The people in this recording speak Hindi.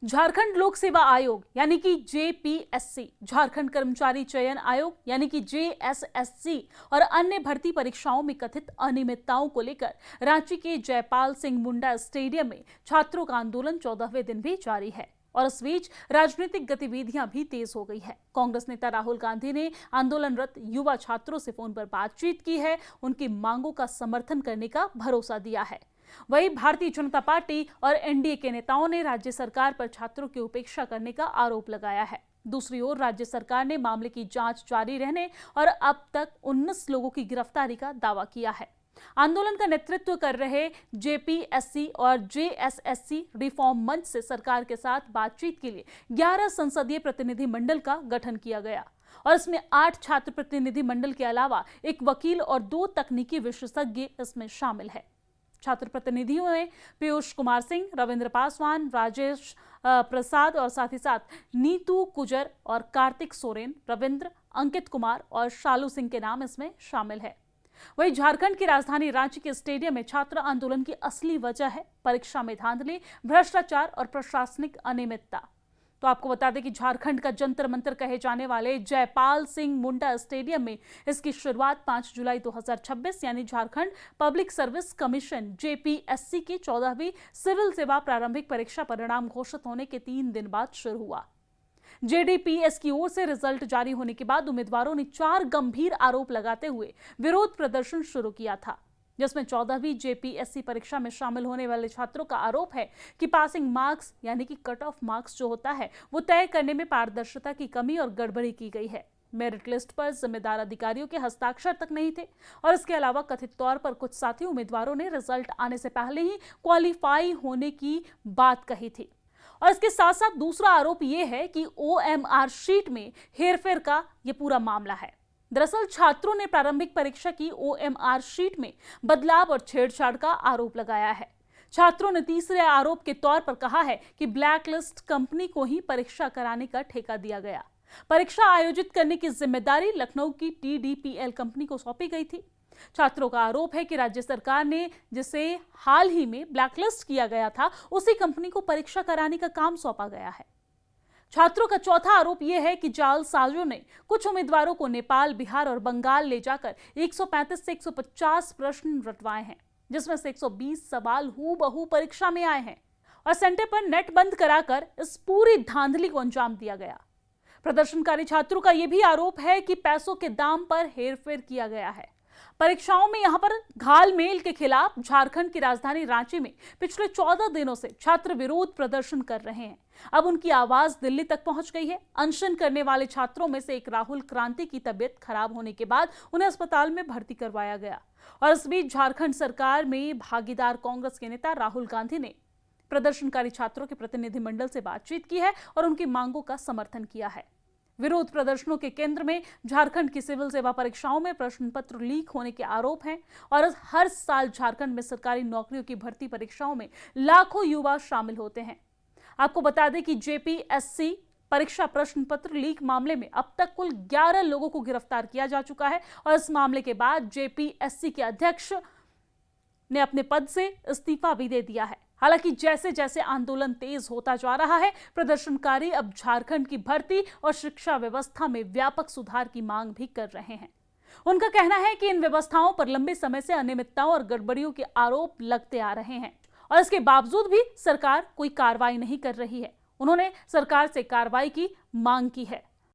झारखंड लोक सेवा आयोग यानी कि जेपीएससी, झारखंड कर्मचारी चयन आयोग यानी कि जेएसएससी और अन्य भर्ती परीक्षाओं में कथित अनियमितताओं को लेकर रांची के जयपाल सिंह मुंडा स्टेडियम में छात्रों का आंदोलन 14वें दिन भी जारी है। और इस बीच राजनीतिक गतिविधियां भी तेज हो गई है। कांग्रेस नेता राहुल गांधी ने आंदोलनरत युवा छात्रों से फोन पर बातचीत की है, उनकी मांगों का समर्थन करने का भरोसा दिया है। वहीं भारतीय जनता पार्टी और एनडीए के नेताओं ने राज्य सरकार पर छात्रों की उपेक्षा करने का आरोप लगाया है। दूसरी ओर राज्य सरकार ने मामले की जांच जारी रहने और अब तक 19 लोगों की गिरफ्तारी का दावा किया है। आंदोलन का नेतृत्व कर रहे जेपीएससी और जेएसएससी रिफॉर्म मंच से सरकार के साथ बातचीत के लिए 11 संसदीय प्रतिनिधि मंडल का गठन किया गया और इसमें 8 छात्र प्रतिनिधि मंडल के अलावा एक वकील और 2 तकनीकी विशेषज्ञ इसमें शामिल है। छात्र प्रतिनिधियों में पीयूष कुमार सिंह, रविंद्र पासवान, राजेश प्रसाद और साथ ही साथ नीतू कुजर और कार्तिक सोरेन, रविंद्र, अंकित कुमार और शालू सिंह के नाम इसमें शामिल है। वहीं झारखंड की राजधानी रांची के स्टेडियम में छात्र आंदोलन की असली वजह है परीक्षा में धांधली, भ्रष्टाचार और प्रशासनिक अनियमितता। तो आपको बता दें कि झारखंड का जंतर मंतर कहे जाने वाले जयपाल सिंह मुंडा स्टेडियम में इसकी शुरुआत 5 जुलाई 2026 यानी Jharkhand public service commission JPSC की 14वीं सिविल सेवा प्रारंभिक परीक्षा परिणाम घोषित होने के 3 दिन बाद शुरू हुआ। जेडीपीएस की ओर से रिजल्ट जारी होने के बाद उम्मीदवारों ने 4 गंभीर आरोप लगाते हुए विरोध प्रदर्शन शुरू किया था, जिसमें 14वीं जेपीएससी परीक्षा में शामिल होने वाले छात्रों का आरोप है कि पासिंग मार्क्स यानी कि कट ऑफ मार्क्स जो होता है वो तय करने में पारदर्शिता की कमी और गड़बड़ी की गई है। मेरिट लिस्ट पर जिम्मेदार अधिकारियों के हस्ताक्षर तक नहीं थे और इसके अलावा कथित तौर पर कुछ साथी उम्मीदवारों ने रिजल्ट आने से पहले ही क्वालिफाई होने की बात कही थी। और इसके साथ साथ दूसरा आरोप यह है कि ओएमआर शीट में हेरफेर का यह पूरा मामला है। दरअसल छात्रों ने प्रारंभिक परीक्षा की ओएमआर शीट में बदलाव और छेड़छाड़ का आरोप लगाया है। छात्रों ने तीसरे आरोप के तौर पर कहा है कि ब्लैक लिस्ट कंपनी को ही परीक्षा कराने का ठेका दिया गया। परीक्षा आयोजित करने की जिम्मेदारी लखनऊ की टीडीपीएल कंपनी को सौंपी गई थी। छात्रों का आरोप है कि राज्य सरकार ने जिसे हाल ही में ब्लैकलिस्ट किया गया था उसी कंपनी को परीक्षा कराने का काम सौंपा गया है। छात्रों का चौथा आरोप यह है कि जालसाजों ने कुछ उम्मीदवारों को नेपाल, बिहार और बंगाल ले जाकर 135 से 150 प्रश्न रटवाए हैं, जिसमें से 120 सवाल हूबहू परीक्षा में आए हैं और सेंटर पर नेट बंद कराकर इस पूरी धांधली को अंजाम दिया गया। प्रदर्शनकारी छात्रों का यह भी आरोप है कि पैसों के दाम पर हेरफेर किया गया है। परीक्षाओं में यहां पर घालमेल के खिलाफ झारखंड की राजधानी रांची में पिछले 14 दिनों से छात्र विरोध प्रदर्शन कर रहे हैं। अब उनकी आवाज दिल्ली तक पहुंच गई है। अनशन करने वाले छात्रों में से एक राहुल क्रांति की तबीयत खराब होने के बाद उन्हें अस्पताल में भर्ती करवाया गया और इस बीच झारखंड सरकार में भागीदार कांग्रेस के नेता राहुल गांधी ने प्रदर्शनकारी छात्रों के प्रतिनिधिमंडल से बातचीत की है और उनकी मांगों का समर्थन किया है। विरोध प्रदर्शनों के केंद्र में झारखंड की सिविल सेवा परीक्षाओं में प्रश्न पत्र लीक होने के आरोप हैं और हर साल झारखंड में सरकारी नौकरियों की भर्ती परीक्षाओं में लाखों युवा शामिल होते हैं। आपको बता दें कि जेपीएससी परीक्षा प्रश्न पत्र लीक मामले में अब तक कुल 11 लोगों को गिरफ्तार किया जा चुका है और इस मामले के बाद जेपीएससी के अध्यक्ष ने अपने पद से इस्तीफा भी दे दिया है। हालांकि जैसे जैसे आंदोलन तेज होता जा रहा है, प्रदर्शनकारी अब झारखंड की भर्ती और शिक्षा व्यवस्था में व्यापक सुधार की मांग भी कर रहे हैं। उनका कहना है कि इन व्यवस्थाओं पर लंबे समय से अनियमितताओं और गड़बड़ियों के आरोप लगते आ रहे हैं और इसके बावजूद भी सरकार कोई कार्रवाई नहीं कर रही है। उन्होंने सरकार से कार्रवाई की मांग की है।